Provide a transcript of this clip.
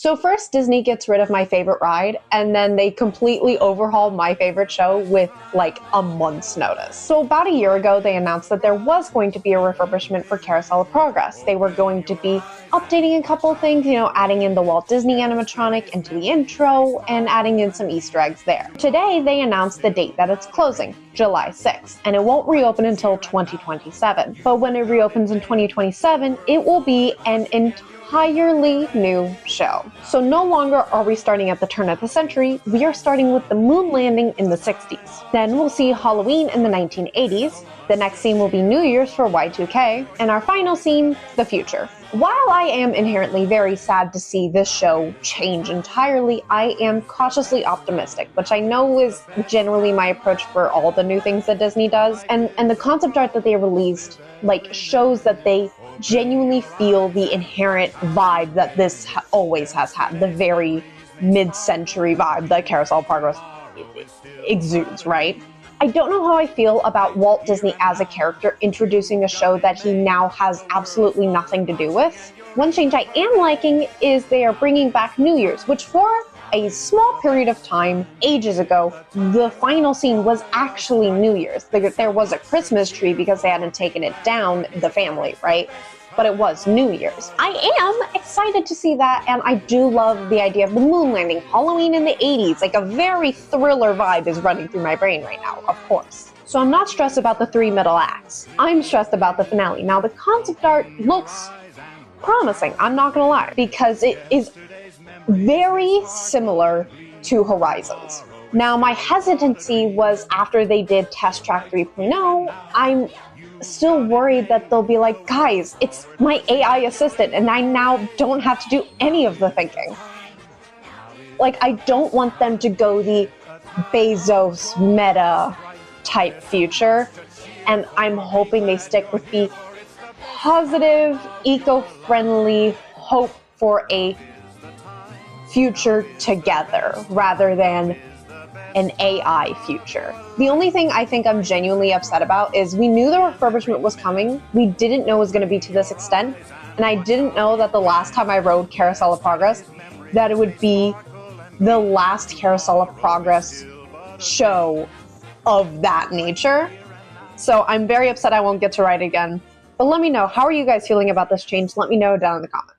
So first, Disney gets rid of my favorite ride, and then they completely overhaul my favorite show with like a month's notice. So about a year ago, they announced that there was going to be a refurbishment for Carousel of Progress. They were going to be updating a couple of things, adding in the Walt Disney animatronic into the intro and adding in some Easter eggs there. Today, they announced the date that it's closing, July 6th, and it won't reopen until 2027. But when it reopens in 2027, it will be an entirely new show. So no longer are we starting at the turn of the century, we are starting with the moon landing in the 60s. Then we'll see Halloween in the 1980s, the next scene will be New Year's for Y2K, and our final scene, the future. While I am inherently very sad to see this show change entirely, I am cautiously optimistic, which I know is generally my approach for all the new things that Disney does. And the concept art that they released shows that they genuinely feel the inherent vibe that this always has had, the very mid-century vibe that Carousel of Progress exudes, right? I don't know how I feel about Walt Disney as a character introducing a show that he now has absolutely nothing to do with. One change I am liking is they are bringing back New Year's, which for a small period of time, ages ago, the final scene was actually New Year's. There was a Christmas tree because they hadn't taken it down, the family, right? But it was New Year's. I am excited to see that, and I do love the idea of the moon landing, Halloween in the 80s, like a very thriller vibe is running through my brain right now, of course. So I'm not stressed about the 3 middle acts. I'm stressed about the finale. Now the concept art looks promising, I'm not gonna lie, because it is very similar to Horizons. Now my hesitancy was after they did Test Track 3.0, I'm still worried that they'll be like, guys, it's my AI assistant and I now don't have to do any of the thinking. I don't want them to go the Bezos meta type future, and I'm hoping they stick with the positive, eco-friendly hope for a future together rather than an AI future. The only thing I think I'm genuinely upset about is we knew the refurbishment was coming. We didn't know it was going to be to this extent. And I didn't know that the last time I rode Carousel of Progress, that it would be the last Carousel of Progress show of that nature. So I'm very upset I won't get to ride again. But let me know, how are you guys feeling about this change? Let me know down in the comments.